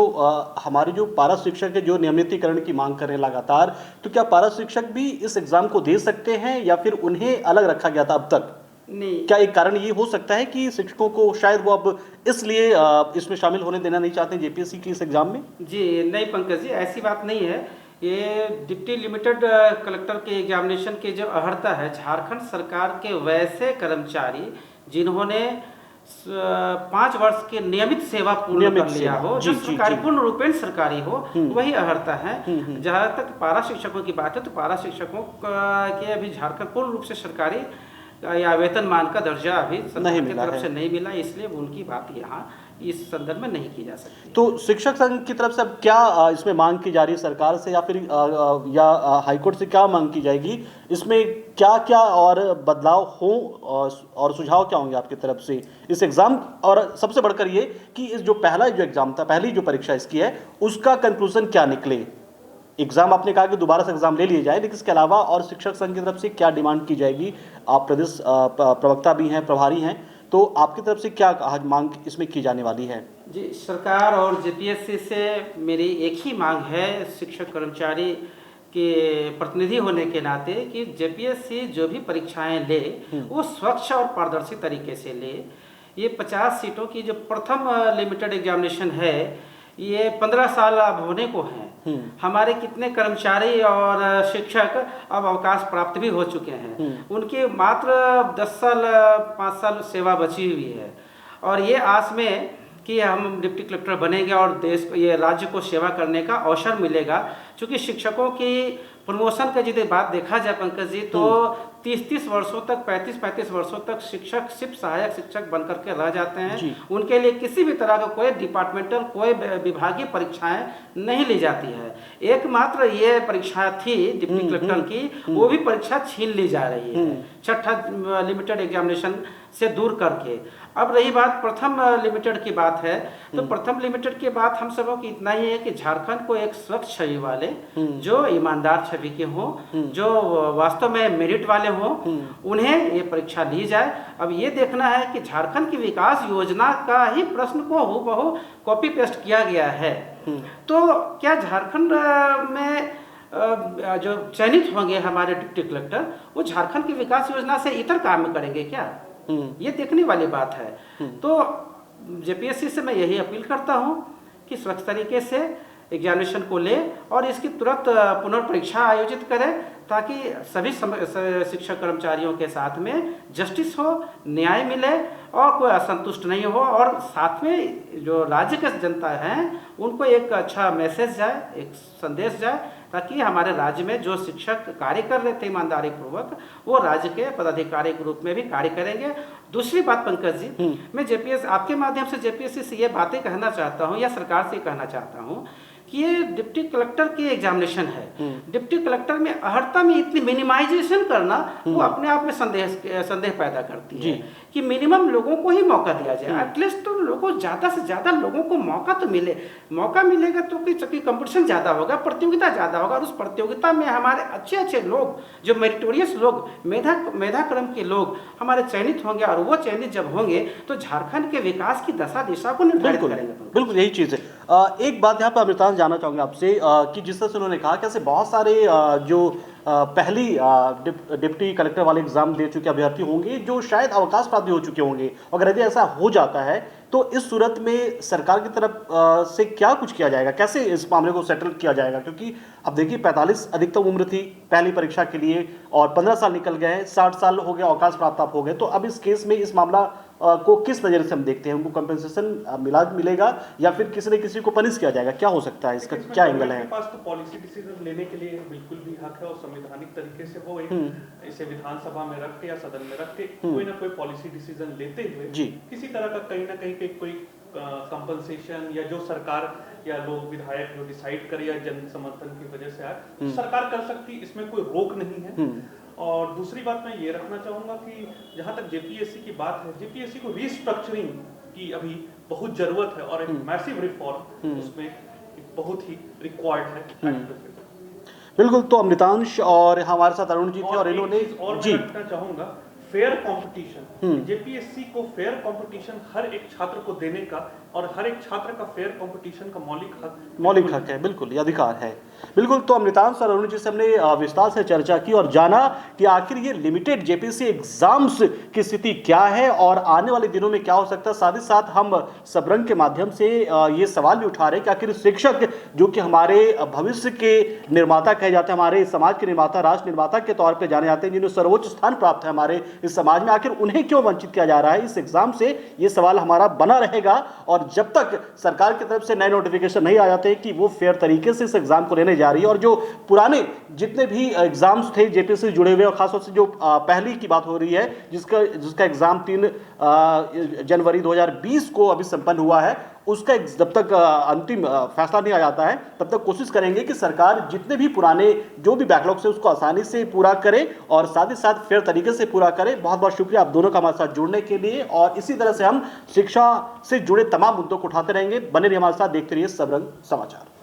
हमारे जो पारा शिक्षक है जो नियमितीकरण की मांग कर रहे हैं लगातार, तो क्या पारा शिक्षक भी इस एग्जाम को दे सकते हैं या फिर उन्हें अलग रखा गया था अब तक? नहीं, क्या एक कारण ये हो सकता है कि शिक्षकों को शायद वो अब इसलिए इसमें शामिल होने देना नहीं चाहते जेपीएससी की इस एग्जाम में? जी नहीं पंकज जी, ऐसी बात नहीं है। ये डिप्टी लिमिटेड कलेक्टर के एग्जामिनेशन के जो अर्हता है, झारखंड सरकार के वैसे कर्मचारी जिन्होंने 5 वर्ष के नियमित सेवा पूर्ण कर लिया हो, जो सरकारी पूर्ण रूपेण सरकारी हो, वही अर्हता है। जहाँ तक पारा शिक्षकों की बात है, तो पारा शिक्षकों के अभी झारखंड पूर्ण रूप से सरकारी या वेतनमान का दर्जा अभी सरकार की तरफ से नहीं मिला, इसलिए उनकी बात यहाँ इस संदर्भ में नहीं की जा सकती। तो शिक्षक संघ की तरफ से अब क्या इसमें मांग की जा रही है सरकार से, या फिर हाईकोर्ट से क्या मांग की जाएगी? इसमें क्या क्या और बदलाव हो और सुझाव क्या होंगे आपकी तरफ से इस एग्जाम, और सबसे बढ़कर ये कि इस जो पहला जो एग्जाम था, पहली जो परीक्षा इसकी है, उसका कंक्लूजन क्या निकले? एग्जाम आपने कहा कि दोबारा से एग्जाम ले लिए जाए, लेकिन इसके अलावा और शिक्षक संघ की तरफ से क्या डिमांड की जाएगी? आप प्रदेश प्रवक्ता भी हैं, प्रभारी हैं, तो आपकी तरफ से क्या मांग इसमें की जाने वाली है? जी, सरकार और जेपीएससी से मेरी एक ही मांग है शिक्षक कर्मचारी के प्रतिनिधि होने के नाते कि जेपीएससी जो भी परीक्षाएं ले वो स्वच्छ और पारदर्शी तरीके से ले। ये 50 सीटों की जो प्रथम लिमिटेड एग्जामिनेशन है, ये 15 साल अब होने को हैं। हमारे कितने कर्मचारी और शिक्षक अब अवकाश प्राप्त भी हो चुके हैं, उनके मात्र 10 साल 5 साल सेवा बची हुई है, और ये आस में कि हम डिप्टी कलेक्टर बनेंगे और देश को, ये राज्य को सेवा करने का अवसर मिलेगा। क्योंकि शिक्षकों की प्रमोशन का यदि बात देखा जाए पंकज जी, तो 30-30 वर्षों तक, 35-35 वर्षों तक शिक्षक सिर्फ सहायक शिक्षक बनकर के रह जाते हैं। उनके लिए किसी भी तरह का कोई डिपार्टमेंटल, कोई विभागीय परीक्षाएं नहीं ली जाती है। एकमात्र ये परीक्षा थी डिप्टी कलेक्टर की, वो भी परीक्षा छीन ली जा रही है छठा लिमिटेड एग्जामिनेशन से दूर करके। अब रही बात प्रथम लिमिटेड की बात है, तो प्रथम लिमिटेड की बात हम सबों की इतना ही है कि झारखंड को एक स्वच्छ छवि वाले, जो ईमानदार छवि के हों, जो वास्तव में मेरिट वाले हों, उन्हें ये परीक्षा ली जाए। अब ये देखना है कि झारखंड की विकास योजना का ही प्रश्न को हूबहू कॉपी पेस्ट किया गया है, तो क्या झारखंड में जो चयनित होंगे हमारे डिप्टी कलेक्टर, वो झारखंड की विकास योजना से इतर काम करेंगे क्या? ये देखने वाली बात है। तो जेपीएससी से मैं यही अपील करता हूँ कि स्वच्छ तरीके से एग्जामिनेशन को ले और इसकी तुरंत पुनर्परीक्षा आयोजित करें, ताकि सभी शिक्षक कर्मचारियों के साथ में जस्टिस हो, न्याय मिले और कोई असंतुष्ट नहीं हो, और साथ में जो राज्य के जनता हैं उनको एक अच्छा मैसेज जाए, एक संदेश जाए, ताकि हमारे राज्य में जो शिक्षक कार्य कर रहे थे ईमानदारी पूर्वक, वो राज्य के पदाधिकारी के रूप में भी कार्य करेंगे। दूसरी बात पंकज जी, मैं जेपीएस आपके माध्यम से जेपीएससी से ये बातें कहना चाहता हूँ या सरकार से कहना चाहता हूँ कि ये डिप्टी कलेक्टर की एग्जामिनेशन है। डिप्टी कलेक्टर में अहर्ता में इतनी मिनिमाइजेशन करना वो अपने आप में संदेह पैदा करती है कि मिनिमम लोगों को ही मौका दिया जाए। एटलीस्ट तो लोगों ज़्यादा से ज़्यादा लोगों को मौका तो मिले। मौका मिलेगा तो कि कंपटीशन ज़्यादा होगा, प्रतियोगिता ज़्यादा होगा, और उस प्रतियोगिता में हमारे अच्छे अच्छे लोग, जो मेरिटोरियस लोग, मेधा क्रम के लोग हमारे चयनित होंगे, और वो चयनित जब होंगे तो झारखंड के विकास की दशा दिशा को निर्धारित करेंगे। बिल्कुल यही चीज़ है। एक बात यहाँ पर अमृतांश जानना चाहूँगा आपसे कि जिस तरह से उन्होंने कहा कि ऐसे बहुत सारे जो पहली डिप्टी कलेक्टर वाले एग्जाम दे चुके अभ्यर्थी होंगे जो शायद अवकाश प्राप्त भी हो चुके होंगे। अगर यदि ऐसा हो जाता है तो इस सूरत में सरकार की तरफ से क्या कुछ किया जाएगा, कैसे इस मामले को सेटल किया जाएगा? क्योंकि अब देखिए 45 अधिकतम उम्र थी पहली परीक्षा के लिए और 15 साल निकल गए, 60 साल हो गया, अवकाश प्राप्त हो गए। तो अब इस केस में इस मामला को किस नज़र से हम देखते हैं? उनको कंपेंसेशन मिलेगा या फिर किसी न किसी को पनिश किया जाएगा? क्या हो सकता है, इसका क्या एंगल है? पास तो पॉलिसी डिसीजन लेने के लिए बिल्कुल भी हक है और संवैधानिक तरीके से वो एक इसे विधानसभा में रख के या सदन में रख के कोई ना कोई पॉलिसी डिसीजन लेते हुए किसी तरह का कहीं ना कहीं पे कोई कंपनसेशन या जो सरकार या लोग विधायक जो डिसाइड करे या जन समर्थन की वजह से आए सरकार कर सकती, इसमें कोई रोक नहीं है। और दूसरी बात मैं ये रखना चाहूंगा कि जहां तक जेपीएससी की बात है, जेपीएससी को रीस्ट्रक्चरिंग की अभी बहुत जरूरत है और एक मैसिव रिफॉर्म उसमें बहुत ही रिक्वायर्ड है। बिल्कुल। तो अमृतांश और हमारे साथ अरुण जी थे और इन्होंने जी रखना चाहूंगा फेयर कंपटीशन। जेपीएससी को फेयर कंपटीशन हर एक छात्र को देने का और हर एक छात्र का फेयर कंपटीशन का मौलिक हक है, बिल्कुल ये अधिकार है। बिल्कुल। तो अमृतांश और अरुण जी से हमने विस्तार से चर्चा की और जाना कि आखिर ये लिमिटेड जेपीएससी एग्जाम्स की स्थिति क्या है और आने वाले दिनों में क्या हो सकता है। साथ ही साथ हम सबरंग के माध्यम से ये सवाल भी उठा रहे हैं कि आखिर शिक्षक जो कि हमारे भविष्य के निर्माता कहे जाते हैं, हमारे समाज के निर्माता, राष्ट्र निर्माता के तौर पर जाने जाते हैं, जिन्हें सर्वोच्च स्थान प्राप्त है हमारे इस समाज में, आखिर उन्हें क्यों वंचित किया जा रहा है इस एग्जाम से? ये सवाल हमारा बना रहेगा। और जब तक सरकार की तरफ से नए नोटिफिकेशन नहीं आ जाते कि वो फेयर तरीके से इस एग्जाम को लेने जा रही है और जो पुराने जितने भी एग्जाम्स थे जेपीएससी से जुड़े हुए और खासतौर से जो पहली की बात हो रही है जिसका एग्जाम 3 जनवरी 2020 को अभी संपन्न हुआ है, उसका जब तक अंतिम फैसला नहीं आ जाता है तब तक कोशिश करेंगे कि सरकार जितने भी पुराने जो भी बैकलॉग्स है उसको आसानी से पूरा करे और साथ ही साथ फेयर तरीके से पूरा करे। बहुत बहुत शुक्रिया आप दोनों का हमारे साथ जुड़ने के लिए और इसी तरह से हम शिक्षा से जुड़े तमाम मुद्दों को उठाते रहेंगे। बने रहिए हमारे साथ, देखते रहिए सबरंग समाचार।